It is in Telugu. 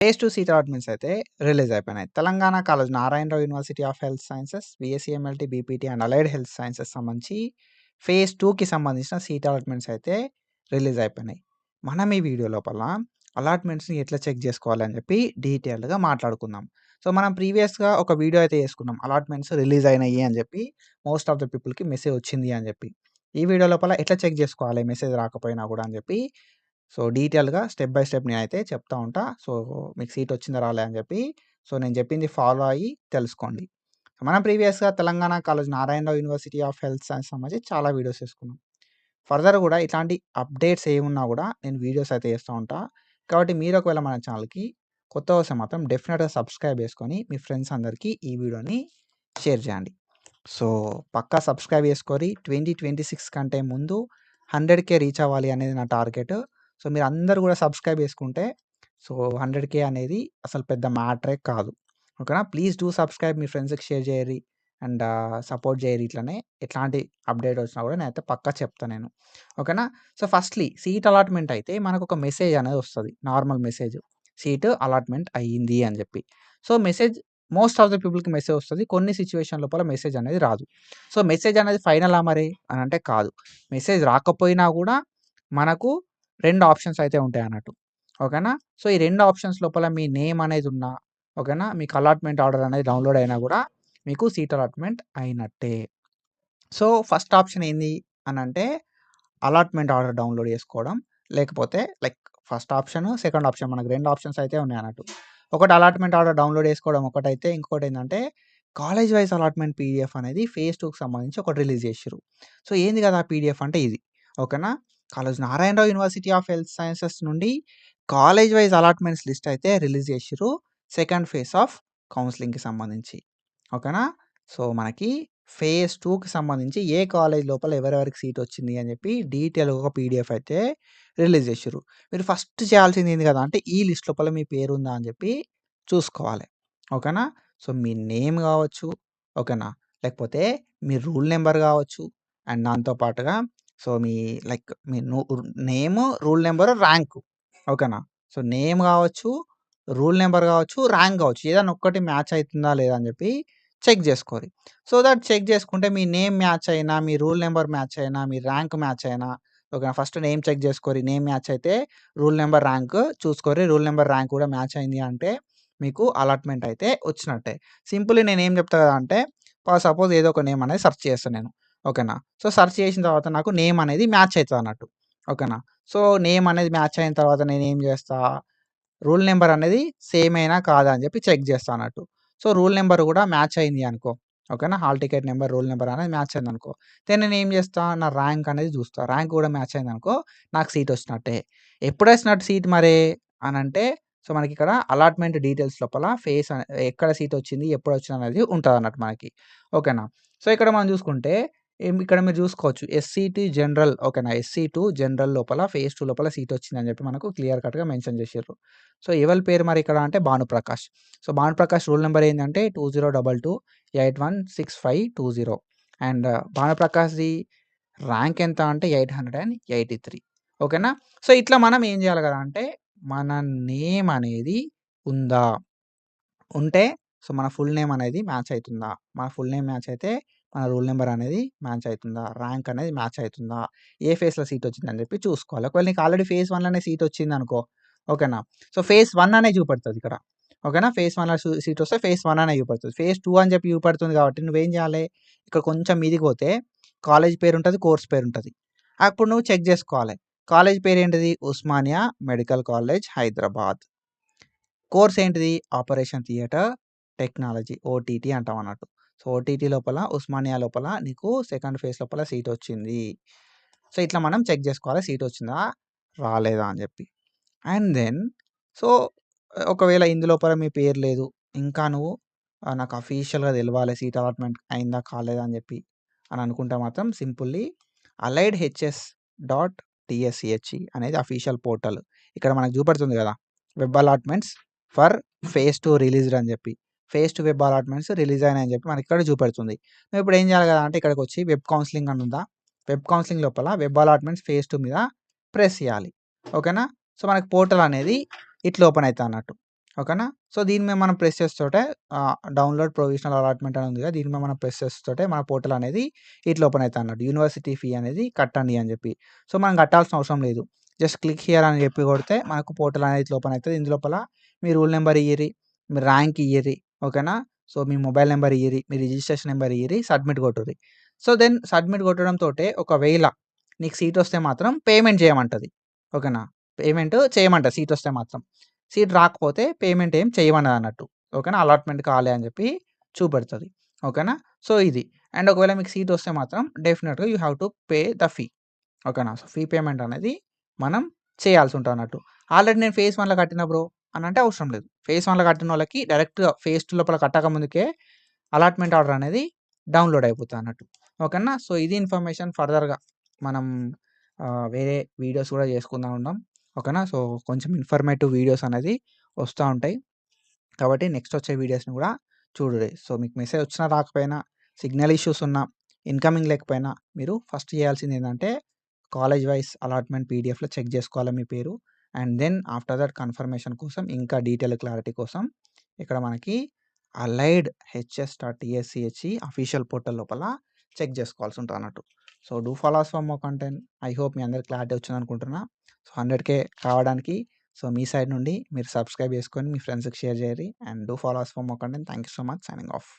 ఫేజ్ 2 సీట్ అలాట్‌మెంట్స్ అయితే రిలీజ్ అయిపోయినాయి. Telangana Kaloji Narayanarao university of health sciences, BSc MLT, BPT and allied health sciences సంబంధించి ఫేజ్ 2కి సంబంధించిన సీట్ అలాట్‌మెంట్స్ అయితే రిలీజ్ అయిపోయినాయి. మనం ఈ వీడియో లోపల అలాట్‌మెంట్స్‌ని ఎట్లా చెక్ చేసుకోవాలి అని చెప్పి డీటెయిల్డ్‌గా మాట్లాడుకుందాం. సో, మనం ప్రీవియస్‌గా ఒక వీడియో అయితే చేసుకున్నాం. అలాట్‌మెంట్స్ రిలీజ్ అయినాయి అని చెప్పి మోస్ట్ ఆఫ్ ద పీపుల్‌కి మెసేజ్ వచ్చింది అని చెప్పి. ఈ వీడియో లోపల ఎట్లా చెక్ చేసుకోవాలి మెసేజ్ రాకపోయినా కూడా అని చెప్పి సో, డీటెయిల్‌గా స్టెప్ బై స్టెప్ నేనైతే చెప్తా ఉంటా. సో, మీకు సీట్ వచ్చిందా రాలే అని చెప్పి సో, నేను చెప్పింది ఫాలో అయ్యి తెలుసుకోండి. మనం ప్రీవియస్‌గా Telangana Kaloji Narayanarao university of health science సంబంధించి చాలా వీడియోస్ చేసుకున్నాం. ఫర్దర్ కూడా ఇట్లాంటి అప్డేట్స్ ఏమున్నా కూడా నేను వీడియోస్ అయితే చేస్తూ ఉంటా. కాబట్టి మీరు ఒకవేళ మన ఛానల్‌కి కొత్తగా వస్తే మాత్రం డెఫినిట్‌గా సబ్స్క్రైబ్ చేసుకొని మీ ఫ్రెండ్స్ అందరికీ ఈ వీడియోని షేర్ చేయండి. సో, పక్కా సబ్స్క్రైబ్ చేసుకోరి. 2026 కంటే ముందు 100,000 రీచ్ అవ్వాలి అనేది నా టార్గెట్. సో, మీరందరూ కూడా సబ్స్క్రైబ్ చేసుకుంటే సో, 100,000 అనేది అసలు పెద్ద మ్యాటరే కాదు. ఓకేనా? ప్లీజ్ డూ సబ్స్క్రైబ్ మీ ఫ్రెండ్స్‌కి షేర్ చేయరి. అండ్ సపోర్ట్ చేయరి ఇట్లనే. ఎట్లాంటి అప్డేట్ వచ్చినా కూడా నేనైతే పక్కా చెప్తా నేను. ఓకేనా? సో, ఫస్ట్‌లీ సీట్ అలాట్‌మెంట్ అయితే మనకొక మెసేజ్ అనేది వస్తది. Normal message. సీట్ అలాట్‌మెంట్ అయ్యింది అని చెప్పి. So, message most of the పీపుల్‌కి మెసేజ్ వస్తది. కొన్ని సిట్యుయేషన్ లోపల మెసేజ్ అనేది రాదు. సో, మెసేజ్ అనేది ఫైనలా మరి అనంటే కాదు. మెసేజ్ రాకపోయినా గూడా మనకు 2 ఆప్షన్స్ అయితే ఉంటాయన్నట్టు. ఓకేనా? సో, ఈ 2 ఆప్షన్స్ లోపల మీ నేమ్ అనేది ఉన్నా, ఓకేనా? మీకు అలాట్‌మెంట్ ఆర్డర్ అనేది డౌన్‌లోడ్ అయినా గూడా మీకు సీట్ అలాట్‌మెంట్ అయినట్టే. సో, ఫస్ట్ ఆప్షన్ ఏంది అనంటే అలాట్‌మెంట్ ఆర్డర్ డౌన్‌లోడ్ చేసుకోవడం. లేకపోతే like first option, second option మనకు 2 ఆప్షన్స్ అయితే ఉన్నాయన్నట్టు. ఒకటి అలాట్‌మెంట్ ఆర్డర్ డౌన్‌లోడ్ చేసుకోవడం ఒకటైతే, ఇంకోటేందంటే కాలేజ్ వైస్ అలాట్‌మెంట్ పీడీఎఫ్ అనేది ఫేజ్ 2కి సంబంధించి ఒకటి రిలీజ్ చేషిర్రు. సో, ఏంది కదా పీడీఎఫ్ అంటే ఇది. ఓకేనా? Kaloji Narayanarao university of health sciences నుండి కాలేజ్ వైస్ అలాట్‌మెంట్స్ లిస్ట్ అయితే రిలీజ్ చేషిర్రు. సెకండ్ ఫేజ్ ఆఫ్ కౌన్సెలింగ్‌కి సంబంధించి. ఓకేనా? సో, మనకి ఫేజ్ 2కి సంబంధించి ఏ కాలేజ్ లోపల ఎవరెవరికి సీట్ వచ్చింది అని చెప్పి డీటెయిల్‌గా ఒక పీడీఎఫ్ అయితే రిలీజ్ చేషిర్రు. మీరు ఫస్ట్ చేయాల్సింది ఏంది కదా అంటే ఈ లిస్ట్ లోపల మీ పేరు ఉందా అని చెప్పి చూసుకోవాలి. ఓకేనా? సో, మీ నేమ్ కావచ్చు. ఓకేనా? లేకపోతే మీ రూల్ నంబర్ కావచ్చు. అండ్ దాంతో పాటుగా సో, మీ లైక్ మీ నేమ్, రూల్ నంబర్, ర్యాంక్. ఓకేనా? సో, నేమ్ కావచ్చు, రూల్ నంబర్ కావచ్చు, ర్యాంక్ కావచ్చు. ఏదైనా ఒక్కటి మ్యాచ్ అయితుందా లేదా అని చెప్పి చెక్ చేసుకోరి. సో దట్ చెక్ చేసుకుంటే మీ నేమ్ మ్యాచ్ అయినా, మీ రూల్ నంబర్ మ్యాచ్ అయినా, మీ ర్యాంక్ మ్యాచ్ అయినా ఓకేనా? ఫస్ట్ నేమ్ చెక్ చేసుకోరి. నేమ్ మ్యాచ్ అయితే రూల్ నంబర్, ర్యాంక్ చూసుకోరి. రూల్ నంబర్, ర్యాంక్ కూడా మ్యాచ్ అయింది అంటే మీకు అలాట్‌మెంట్ అయితే వచ్చినట్టే. సింపుల్‌గా నేనేం చెప్తా కదా అంటే సపోజ్ ఏదో ఒక నేమ్ అనేది సెర్చ్ చేస్తా నేను. ఓకేనా? సో, సెర్చ్ చేసిన తర్వాత నాకు నేమ్ అనేది మ్యాచ్ అయితదన్నట్టు. ఓకేనా? సో, నేమ్ అనేది మ్యాచ్ అయిన తర్వాత నేనేం చేస్తా రూల్ నంబర్ అనేది సేమేనా కాదా అని చెప్పి చెక్ చేస్తా అన్నట్టు. సో, రూల్ నంబర్ కూడా మ్యాచ్ అయింది అనుకో. ఓకేనా? Hall ticket number, rule number అనేది మ్యాచ్ అయిందనుకో. దెన్ నేనేం చేస్తా నా ర్యాంక్ అనేది చూస్తా. ర్యాంక్ కూడా మ్యాచ్ అయిందనుకో నాకు సీట్ వచ్చినట్టే. ఎప్పుడొచ్చినట్టు సీట్ మరి అనంటే సో, మనకిక్కడ అలాట్‌మెంట్ డీటెయిల్స్ లోపల ఎక్కడ సీట్ వచ్చింది, ఎప్పుడొచ్చిందనేది ఉంటదన్నట్టు మనకి. ఓకేనా? సో, ఇక్కడ మనం చూసుకుంటే ఇక్కడ మీరు చూసుకోవచ్చు. ఎస్‌సీటీ జనరల్ ఓకేనా? ఎస్‌సీ2 జనరల్ లోపల ఫేజ్ 2 లోపల సీట్ వచ్చిందని చెప్పి మనకు క్లియర్ కట్‌గా మెన్షన్ చేషిర్రు. సో, ఎవరి పేరు మరి ఇక్కడ అంటే Bhanuprakash. So, Bhanuprakash rule number ఏందంటే 2022816520 అండ్ భానుప్రకాష్‌ది ర్యాంక్ ఎంత అంటే 883 ఓకేనా? సో, ఇట్లా మనం ఏం చేయాలి కదా అంటే మన నేమ్ అనేది ఉందా? ఉంటే సో, మన ఫుల్ నేమ్ అనేది మ్యాచ్ అయితుందా? మన ఫుల్ నేమ్ మ్యాచ్ అయితే మన రూల్ నంబర్ అనేది మ్యాచ్ అయితుందా? ర్యాంక్ అనేది మ్యాచ్ అయితుందా? ఏ ఫేజ్‌లో సీట్ వచ్చిందని చెప్పి చూసుకోవాలి. ఒకవేళ నీకు ఆల్రెడీ ఫేజ్ 1లోనే సీట్ వచ్చిందనుకో ఓకేనా? సో, ఫేజ్ 1 అనే చూపెడతది ఇక్కడ. ఓకేనా? ఫేజ్ 1లో సీట్ వస్తే ఫేజ్ 1 అనే చూపెడుతది. ఫేజ్ 2 అని చెప్పి చూపెడుతుంది కాబట్టి నువ్వేం చేయాలి? ఇక్కడ కొంచెం మీదికి పోతే కాలేజ్ పేరుంటది, కోర్స్ పేరుంటది. అప్పుడు నువ్వు చెక్ చేసుకోవాలి. కాలేజ్ పేరేంటిది? Osmania medical college Hyderabad. Course ఏంటిది? ఆపరేషన్ థియేటర్ టెక్నాలజీ ఓటీటీ అంటామన్నట్టు. సో, ఓటీటీ లోపల ఉస్మానియా లోపల నీకు సెకండ్ ఫేజ్ లోపల సీట్ వచ్చింది. సో, ఇట్లా మనం చెక్ చేసుకోవాలి సీట్ వచ్చిందా? రాలేదా? అని చెప్పి. అండ్ దెన్ సో, ఒకవేళ ఇందులోపల మీ పేరు లేదు. ఇంకా నువ్వు నాకు అఫీషియల్‌గా తెలవాలి సీట్ అలాట్‌మెంట్ అయిందా? కాలేదా? అని చెప్పి అని అనుకుంటే మాత్రం simply allied HS dot TSCHE అనేది అఫీషియల్ పోర్టల్. ఇక్కడ మనకు చూపెడుతుంది కదా! Web allotments for phase 2 released అని చెప్పి. ఫేజ్ 2 వెబ్ అలాట్‌మెంట్స్ రిలీజ్ అయినాయని చెప్పి మనకి ఇక్కడ చూపెడుతుంది. నువ్వు ఇప్పుడు ఏం చేయాలి కదా అంటే ఇక్కడికొచ్చి వెబ్ కౌన్సెలింగ్ అని ఉందా? వెబ్ కౌన్సెలింగ్ లోపల వెబ్ అలాట్‌మెంట్స్ ఫేజ్ 2 మీద ప్రెస్ చేయాలి. ఓకేనా? సో, మనకి పోర్టల్ అనేది ఇట్లా ఓపెన్ అయితదన్నట్టు. ఓకేనా. సో, దీని మీద మనం ప్రెస్ చేస్తోటే డౌన్‌లోడ్ ప్రొవిజనల్ అలాట్‌మెంట్ అని ఉంది కదా! దీని మీద మనం ప్రెస్ చేస్తోటే మన పోర్టల్ అనేది ఇట్లా ఓపెన్ అయితది అన్నట్టు. యూనివర్సిటీ ఫీ అనేది కట్టండి అని చెప్పి. సో, మనం కట్టాల్సిన అవసరం లేదు. జస్ట్ క్లిక్ హియర్ అని చెప్పి కొడితే మనకు పోర్టల్ అనేది ఇట్లా ఓపెన్ అయితది. ఇందులోపల మీ రూల్ నంబర్ ఇయ్యిర్రి, మీ ర్యాంక్ ఇయ్యిర్రి. ఓకేనా. సో, మీ మొబైల్ నంబర్ ఇయ్యిర్రి, మీ రిజిస్ట్రేషన్ నంబర్ ఇయ్యిర్రి, సబ్మిట్ కొట్టుర్రి. సో, దెన్ సబ్మిట్ కొట్టడంతోటే ఒకవేళ నీకు సీట్ వస్తే మాత్రం పేమెంట్ చేయమంటది. ఓకేనా. పేమెంట్ చేయమంటది సీట్ వస్తే మాత్రం. సీట్ రాకపోతే పేమెంట్ ఏం చేయమన్నదన్నట్టు. ఓకేనా. అలాట్‌మెంట్ కాలే అని చెప్పి చూపెడతది. ఓకేనా. సో, ఇది. అండ్ ఒకవేళ మీకు సీట్ వస్తే మాత్రం డెఫినిట్‌గా you have to pay the fee. ఓకేనా. సో, ఫీ పేమెంట్ అనేది మనం చేయాల్సి ఉంటదన్నట్టు. ఆల్రెడీ నేను ఫేజ్ 1లో కట్టిన బ్రో అనంటే అవసరం లేదు. ఫేజ్ 1లో కట్టినోళ్ళకి డైరెక్ట్‌గా ఫేజ్ 2 లోపల కట్టక ముందుకే అలాట్‌మెంట్ ఆర్డర్ అనేది డౌన్‌లోడ్ అయిపోతదన్నట్టు. ఓకేనా. సో, ఇది ఇన్ఫర్మేషన్ ఫర్దర్‌గా మనం వేరే వీడియోస్ కూడా చేసుకుందా ఉన్నాం. ఓకేనా. సో, కొంచెం ఇన్ఫర్మేటివ్ వీడియోస్ అనేది వస్తా ఉంటాయి. కాబట్టి నెక్స్ట్ వచ్చే వీడియోస్‌ని కూడా చూడుర్రి. సో, మీకు మెసేజ్ వచ్చినా రాకపోయినా, సిగ్నల్ ఇష్యూస్ ఉన్నా, ఇన్‌కమింగ్ లేకపోయినా మీరు ఫస్ట్ చేయాల్సింది ఏందంటే కాలేజ్ వైస్ అలాట్‌మెంట్ పీడిఎఫ్‌లో చెక్ చేసుకోవాలి మీ పేరు. And then after that confirmation కోసం ఇంకా డీటెయిల్ క్లారిటీ కోసం ఇక్కడ మనకి అలైడ్ హెచ్ఎస్.టీఎస్‌సిహెచ్‌ఈ అఫీషియల్ పోర్టల్ లోపల చెక్ చేసుకోవాల్సి ఉంటదన్నట్టు. So, do follow us for more content. I hope మీ అందరికి క్లారిటీ వచ్చిందనుకుంటున్నా. సో, 100K కావడానికి సో, మీ సైడ్ నుండి మీరు సబ్స్క్రైబ్ చేసుకొని మీ ఫ్రెండ్స్‌కి షేర్ చేయండి. And do follow us for more content. Thank you so much. Signing of.